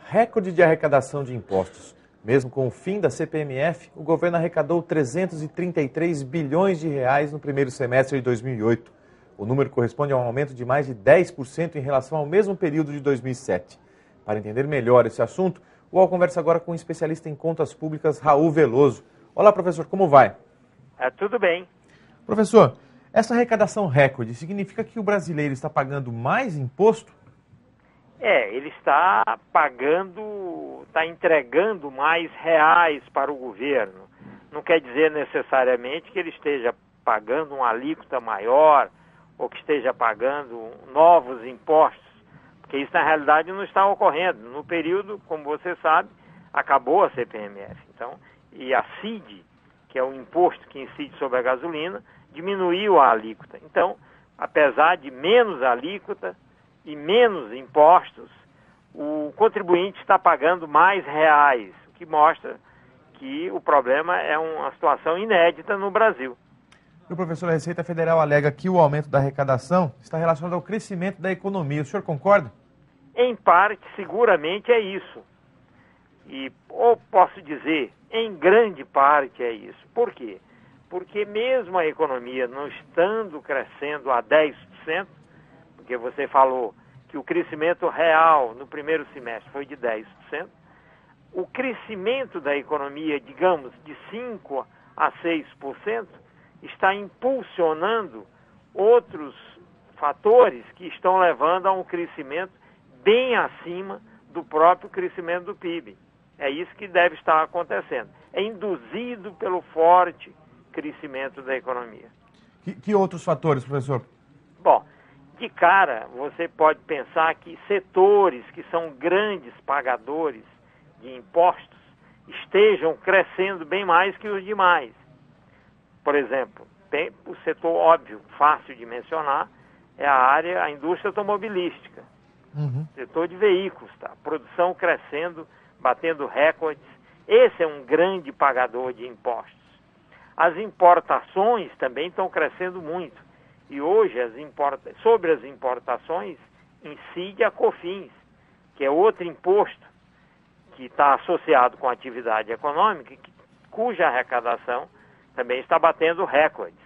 Recorde de arrecadação de impostos. Mesmo com o fim da CPMF, o governo arrecadou 333 bilhões de reais no primeiro semestre de 2008. O número corresponde a um aumento de mais de 10% em relação ao mesmo período de 2007. Para entender melhor esse assunto, o UOL conversa agora com o especialista em contas públicas, Raul Veloso. Olá, professor, como vai? Tudo bem. Professor, essa arrecadação recorde significa que o brasileiro está pagando mais imposto? Ele está pagando, está entregando mais reais para o governo. Não quer dizer necessariamente que ele esteja pagando uma alíquota maior ou que esteja pagando novos impostos, porque isso na realidade não está ocorrendo. No período, como você sabe, acabou a CPMF. Então, e a CID, que é o imposto que incide sobre a gasolina, diminuiu a alíquota. Então, apesar de menos alíquota e menos impostos, o contribuinte está pagando mais reais, o que mostra que o problema é uma situação inédita no Brasil. O professor, a Receita Federal alega que o aumento da arrecadação está relacionado ao crescimento da economia. O senhor concorda? Em parte, seguramente é isso. Ou posso dizer, em grande parte é isso. Por quê? Porque mesmo a economia não estando crescendo a 10%, porque você falou que o crescimento real no primeiro semestre foi de 10%, o crescimento da economia, digamos, de 5% a 6%, está impulsionando outros fatores que estão levando a um crescimento bem acima do próprio crescimento do PIB. É isso que deve estar acontecendo. É induzido pelo forte crescimento da economia. Que outros fatores, professor? Bom, de cara, você pode pensar que setores que são grandes pagadores de impostos estejam crescendo bem mais que os demais. Por exemplo, tem o setor óbvio, fácil de mencionar, é a indústria automobilística. Setor de veículos, tá? Produção crescendo, batendo recordes. Esse é um grande pagador de impostos. As importações também estão crescendo muito. E hoje, sobre as importações, incide a COFINS, que é outro imposto que está associado com a atividade econômica, cuja arrecadação também está batendo recordes.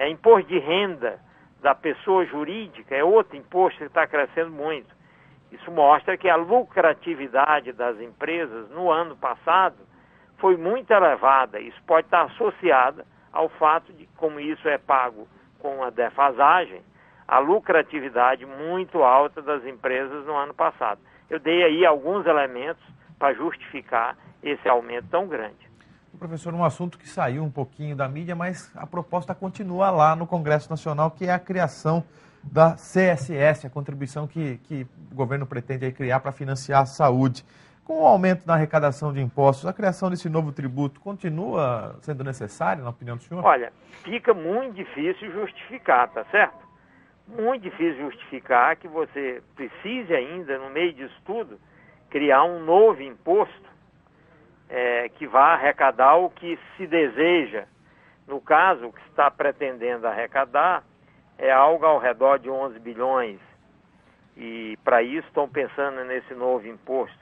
Imposto de renda da pessoa jurídica é outro imposto que está crescendo muito. Isso mostra que a lucratividade das empresas no ano passado foi muito elevada. Isso pode estar associado ao fato de, como isso é pago com a defasagem, a lucratividade muito alta das empresas no ano passado. Eu dei aí alguns elementos para justificar esse aumento tão grande. Professor, um assunto que saiu um pouquinho da mídia, mas a proposta continua lá no Congresso Nacional, que é a criação da CSS, a contribuição que o governo pretende aí criar para financiar a saúde. Com o aumento na arrecadação de impostos, a criação desse novo tributo continua sendo necessária, na opinião do senhor? Olha, fica muito difícil justificar, tá certo? Muito difícil justificar que você precise ainda, no meio disso tudo, criar um novo imposto que vá arrecadar o que se deseja. No caso, o que se está pretendendo arrecadar é algo ao redor de 11 bilhões. E para isso estão pensando nesse novo imposto.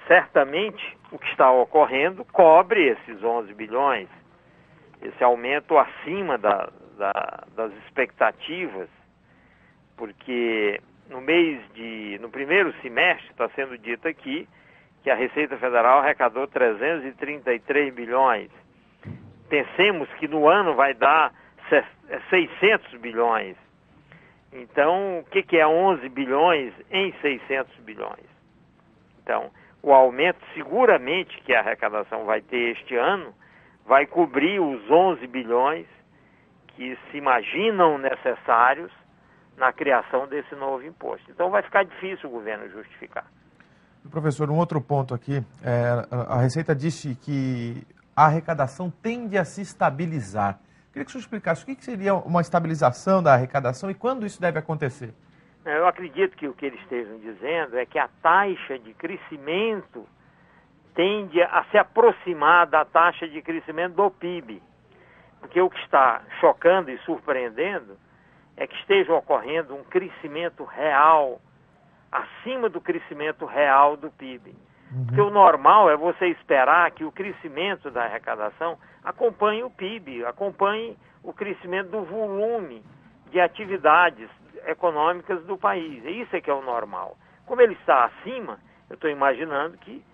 Certamente o que está ocorrendo cobre esses 11 bilhões. Esse aumento acima das expectativas, porque no primeiro semestre está sendo dito aqui que a Receita Federal arrecadou 333 bilhões. Pensemos que no ano vai dar 600 bilhões. Então, o que é 11 bilhões em 600 bilhões? Então, o aumento seguramente que a arrecadação vai ter este ano vai cobrir os 11 bilhões que se imaginam necessários na criação desse novo imposto. Então, vai ficar difícil o governo justificar. Professor, um outro ponto aqui, a Receita disse que a arrecadação tende a se estabilizar. Queria que o senhor explicasse o que seria uma estabilização da arrecadação e quando isso deve acontecer. Eu acredito que o que eles estejam dizendo é que a taxa de crescimento tende a se aproximar da taxa de crescimento do PIB. Porque o que está chocando e surpreendendo é que esteja ocorrendo um crescimento real acima do crescimento real do PIB. Porque o normal é você esperar que o crescimento da arrecadação acompanhe o PIB, acompanhe o crescimento do volume de atividades econômicas do país. Isso é que é o normal. Como ele está acima, eu estou imaginando que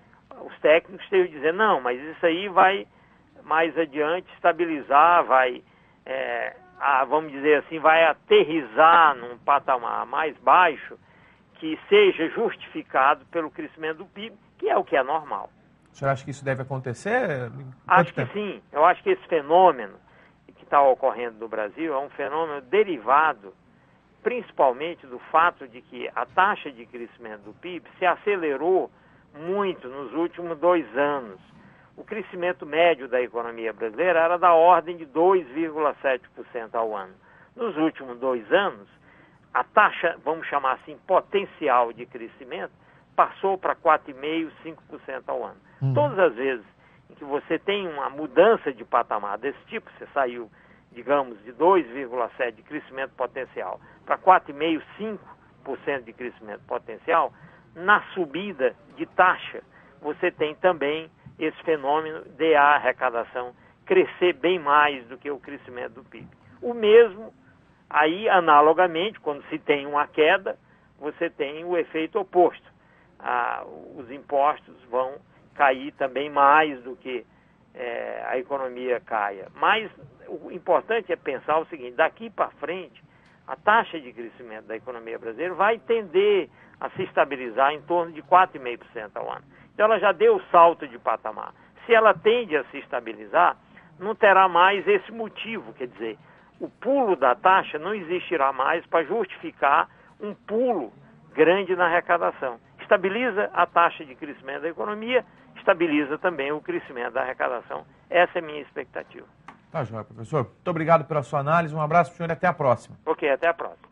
os técnicos estejam dizendo, não, mas isso aí vai mais adiante estabilizar, vai, vamos dizer assim, vai aterrissar num patamar mais baixo que seja justificado pelo crescimento do PIB, que é o que é normal. O senhor acha que isso deve acontecer? Acho que sim. Eu acho que esse fenômeno que está ocorrendo no Brasil é um fenômeno derivado principalmente do fato de que a taxa de crescimento do PIB se acelerou muito nos últimos 2 anos. O crescimento médio da economia brasileira era da ordem de 2,7% ao ano. Nos últimos 2 anos, a taxa, vamos chamar assim, potencial de crescimento, passou para 4,5%, 5% ao ano. Todas as vezes em que você tem uma mudança de patamar desse tipo, você saiu, digamos, de 2,7% de crescimento potencial para 4,5%, 5% de crescimento potencial, na subida de taxa, você tem também esse fenômeno de a arrecadação crescer bem mais do que o crescimento do PIB. O mesmo, aí, analogamente, quando se tem uma queda, você tem o efeito oposto. Os impostos vão cair também mais do que a economia caia. Mas o importante é pensar o seguinte, daqui para frente, a taxa de crescimento da economia brasileira vai tender a se estabilizar em torno de 4,5% ao ano. Então ela já deu o salto de patamar. Se ela tende a se estabilizar, não terá mais esse motivo, quer dizer, o pulo da taxa não existirá mais para justificar um pulo grande na arrecadação. Estabiliza a taxa de crescimento da economia, estabiliza também o crescimento da arrecadação. Essa é a minha expectativa. Tá joia, professor. Muito obrigado pela sua análise, um abraço para o senhor e até a próxima. Ok, até a próxima.